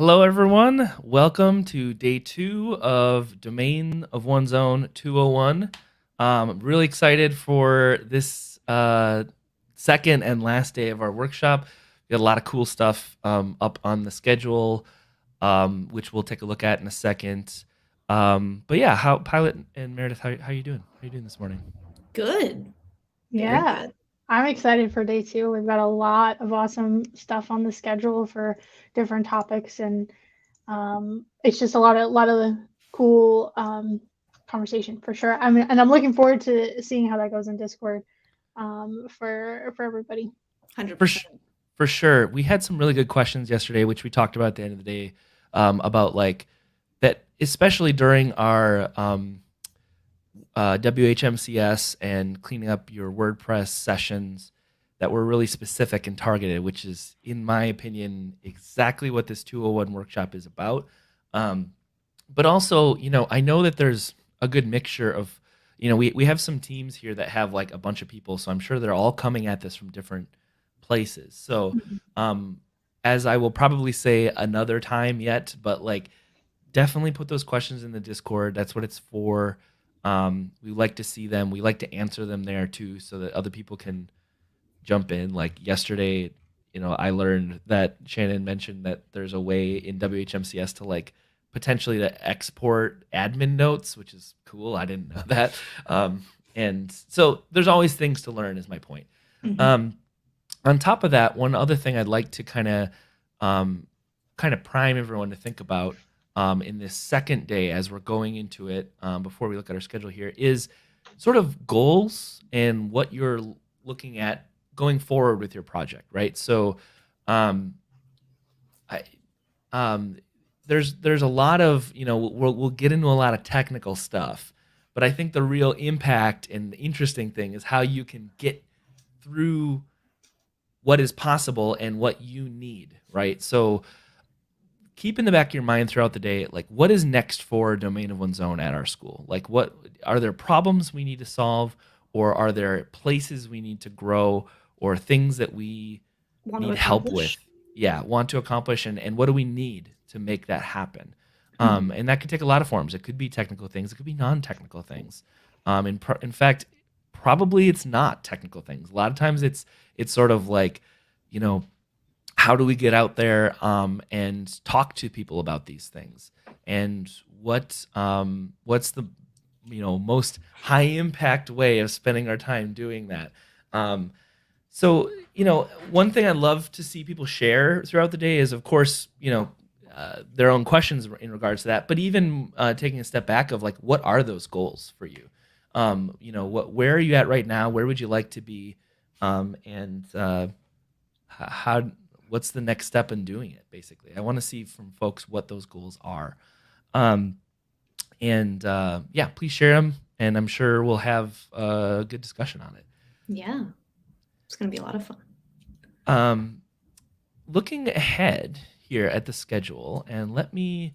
Hello, everyone. Welcome to day 2 of Domain of One's Own 201. I'm really excited for this second and last day of our workshop. We got a lot of cool stuff up on the schedule, which we'll take a look at in a second. But yeah, how Pilot and Meredith, how you doing? How you doing this morning? Good. Very Yeah, good. I'm excited for day two. We've got a lot of awesome stuff on the schedule for different topics, and it's just a lot of cool conversation for sure. And I'm looking forward to seeing how that goes in Discord for everybody. For 100%. sh- for sure. We had some really good questions yesterday, which we talked about at the end of the day, about like that, especially during our WHMCS and cleaning up your WordPress sessions that were really specific and targeted, which is, in my opinion, exactly what this 201 workshop is about. Um, but also, I know that there's a good mixture of, we have some teams here that have like a bunch of people, so I'm sure they're all coming at this from different places. So, um, as I will probably say another time yet, but like definitely put those questions in the Discord. That's what it's for. We like to see them. We like to answer them there too, so that other people can jump in. Like yesterday, I learned that Shannon mentioned that there's a way in WHMCS to like potentially to export admin notes, which is cool. I didn't know that. And so there's always things to learn, is my point. Mhm. Um, on top of that, one other thing I'd like to kind of prime everyone to think about in this second day as we're going into it, before we look at our schedule here, is sort of goals and what you're looking at going forward with your project, right? So, um, I, um, there's a lot of, we'll get into a lot of technical stuff, but I think the real impact and the interesting thing is how you can get through what is possible and what you need, right? So keep in the back of your mind throughout the day, like what is next for Domain of One's Own at our school? Like what are there problems we need to solve, or are there places we need to grow, or things that we Want to need help accomplish? with? Yeah, want to accomplish, and what do we need to make that happen? Mhm. And that could take a lot of forms. It could be technical things. It could be non-technical things. In fact, probably it's not technical things. A lot of times it's sort of like, you know, how do we get out there and talk to people about these things, and what's the most high impact way of spending our time doing that. So one thing I love to see people share throughout the day is, of course, their own questions in regards to that, but even taking a step back of like, what are those goals for you? Where are you at right now? Where would you like to be? And how what's the next step in doing it? Basically, I want to see from folks what those goals are. um, and yeah, please share them, and I'm sure we'll have a good discussion on it. Yeah. It's going to be a lot of fun. um, Looking ahead here at the schedule, and let me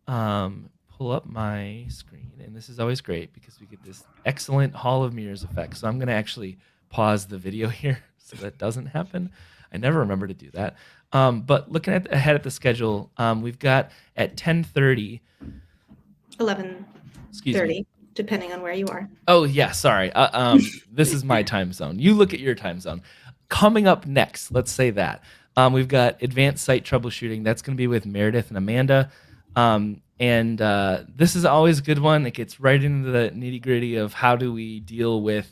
pull up my screen, and this is always great because we get this excellent Hall of Mirrors effect. So I'm going to actually pause the video here so that doesn't happen. I never remember to do that. But looking ahead at the schedule, we've got at 10:30. Excuse me. 11:30, depending on where you are. Oh yeah, sorry. This is my time zone. You look at your time zone. Coming up next, let's say that we've got advanced site troubleshooting. That's going to be with Meredith and Amanda. And this is always a good one. It gets right into the nitty gritty of how do we deal with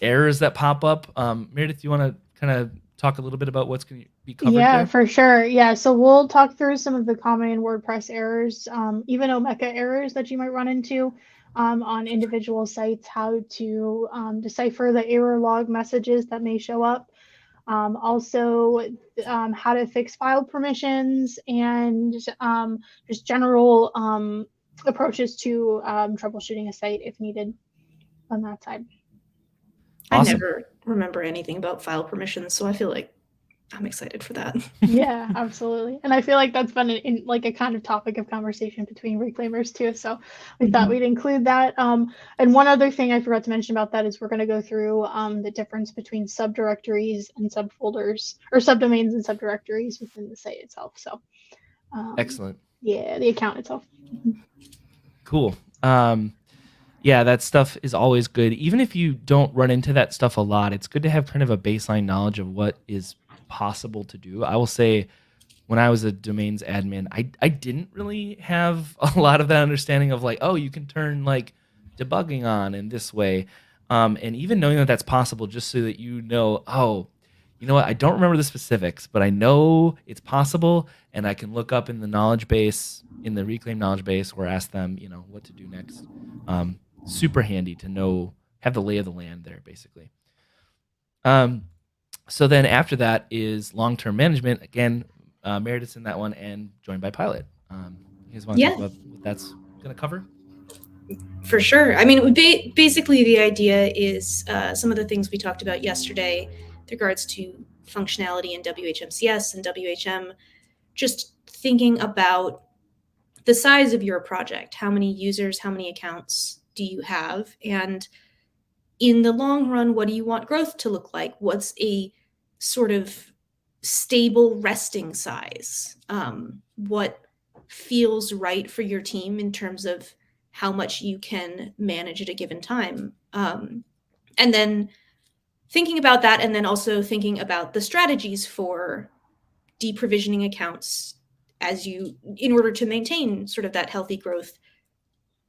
errors that pop up. Meredith, do you want to kind of talk a little bit about what's going to be covered Yeah, there? for sure. Yeah, so we'll talk through some of the common WordPress errors, even Omeka errors that you might run into on individual sites, how to decipher the error log messages that may show up. Also, how to fix file permissions and just general approaches to troubleshooting a site if needed on that side. I Awesome. never remember anything about file permissions, so I feel like I'm excited for that. Yeah, absolutely. And I feel like that's been like a kind of topic of conversation between reclaimers too. So we thought Mhm. we'd include that. And one other thing I forgot to mention about that is we're going to go through the difference between subdirectories and subfolders, or subdomains and subdirectories within the site itself. So Excellent. Yeah, the account itself. Cool. Yeah, that stuff is always good. Even if you don't run into that stuff a lot, it's good to have kind of a baseline knowledge of what is possible to do. I will say, when I was a domains admin, I didn't really have a lot of that understanding of like, oh, you can turn like debugging on in this way. And even knowing that that's possible, just so that you know, oh, you know what, I don't remember the specifics, but I know it's possible, and I can look up in the knowledge base, in the Reclaim knowledge base, or ask them, what to do next. Super handy to know, have the lay of the land there, basically. So then after that is long-term management. Again, Meredith's in that one and joined by Pilot. You guys want to talk about what that's going to cover? For sure. I mean, basically the idea is some of the things we talked about yesterday with regards to functionality in WHMCS and WHM, just thinking about the size of your project. How many users, how many accounts do you have? And in the long run, what do you want growth to look like? What's a sort of stable resting size? What feels right for your team in terms of how much you can manage at a given time? And then thinking about that, and then also thinking about the strategies for deprovisioning accounts in order to maintain sort of that healthy growth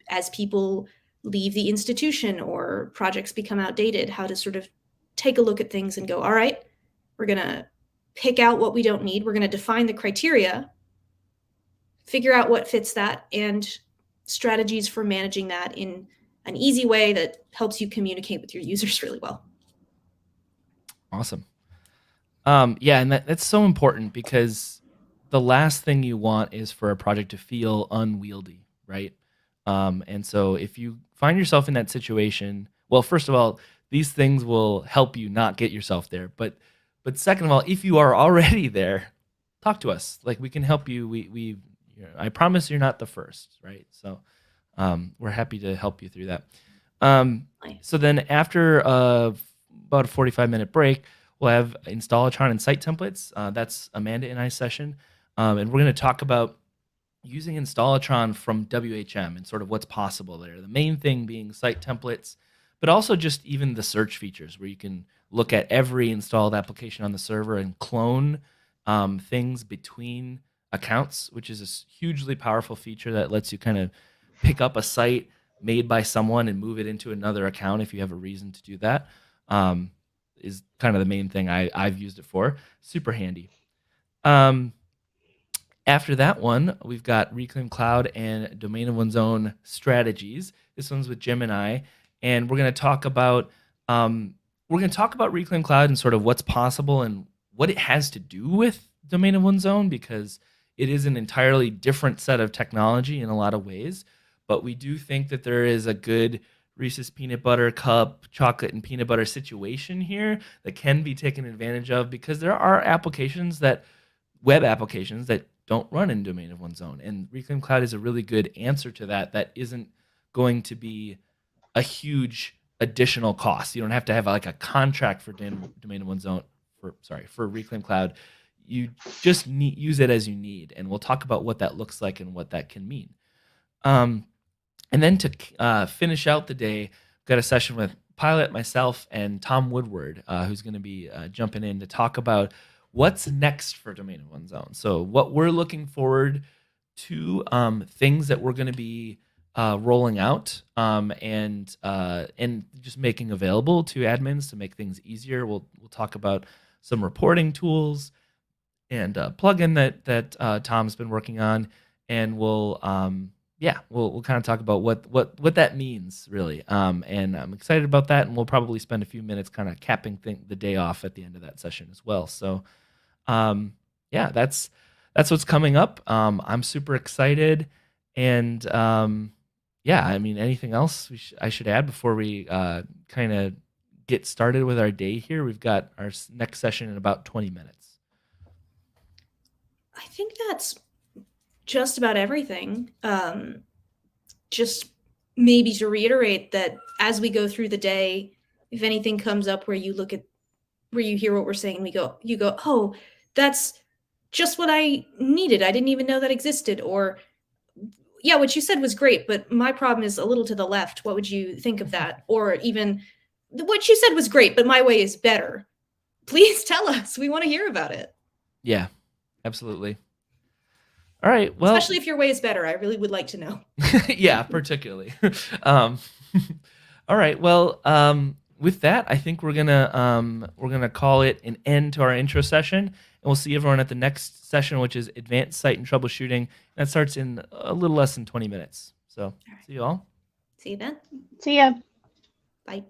as people leave the institution or projects become outdated, how to sort of take a look at things and go, all right, we're going to pick out what we don't need. We're going to define the criteria, figure out what fits that, and strategies for managing that in an easy way that helps you communicate with your users really well. Awesome. Yeah, and that's so important, because the last thing you want is for a project to feel unwieldy, right? And so if you find yourself in that situation, well, first of all, these things will help you not get yourself there. But second of all, if you are already there, talk to us. Like, we can help you. I promise you're not the first, right? So we're happy to help you through that. So then after about a 45-minute break, we'll have Installatron and site templates. That's Amanda and I's session. And we're going to talk about using Installatron from WHM and sort of what's possible there. The main thing being site templates, but also just even the search features, where you can look at every installed application on the server and clone things between accounts, which is a hugely powerful feature that lets you kind of pick up a site made by someone and move it into another account if you have a reason to do that. Is kind of the main thing I've used it for. Super handy. After that one, we've got Reclaim Cloud and Domain of One's Own strategies. This one's with Jim and I, and we're going to talk about Reclaim Cloud and sort of what's possible and what it has to do with Domain of One's Own, because it is an entirely different set of technology in a lot of ways. But we do think that there is a good Reese's Peanut Butter Cup chocolate and peanut butter situation here that can be taken advantage of, because there are web applications that don't run in Domain of One's Own. And Reclaim Cloud is a really good answer to that isn't going to be a huge additional cost. You don't have to have like a contract for Domain of One's Own for Reclaim Cloud. You just use it as you need, and we'll talk about what that looks like and what that can mean. And then to finish out the day, we've got a session with Pilot, myself, and Tom Woodward, who's going to be jumping in to talk about what's next for Domain of One's Own. So what we're looking forward to, things that we're going to be rolling out, and just making available to admins to make things easier. We'll talk about some reporting tools and a plugin that Tom's been working on, and we'll kind of talk about what that means, really. And I'm excited about that, and we'll probably spend a few minutes kind of capping the day off at the end of that session as well. So that's what's coming up. I'm super excited, and I mean, anything else I should add before we kind of get started with our day here? We've got our next session in about 20 minutes. I think that's just about everything. Just maybe to reiterate that as we go through the day, if anything comes up where you hear what we're saying and you go, oh, that's just what I needed. I didn't even know that existed. Or, yeah, what you said was great, but my problem is a little to the left. What would you think of that? Or even, what you said was great, but my way is better. Please tell us. We want to hear about it. Yeah, absolutely. All right. Well, Especially if your way is better. I really would like to know. yeah, particularly. um, all right. Well, with that, I think we're gonna call it an end to our intro session, and we'll see everyone at the next session, which is advanced site and troubleshooting. That starts in a little less than 20 minutes. So, see you all. See you then. See ya. Bye.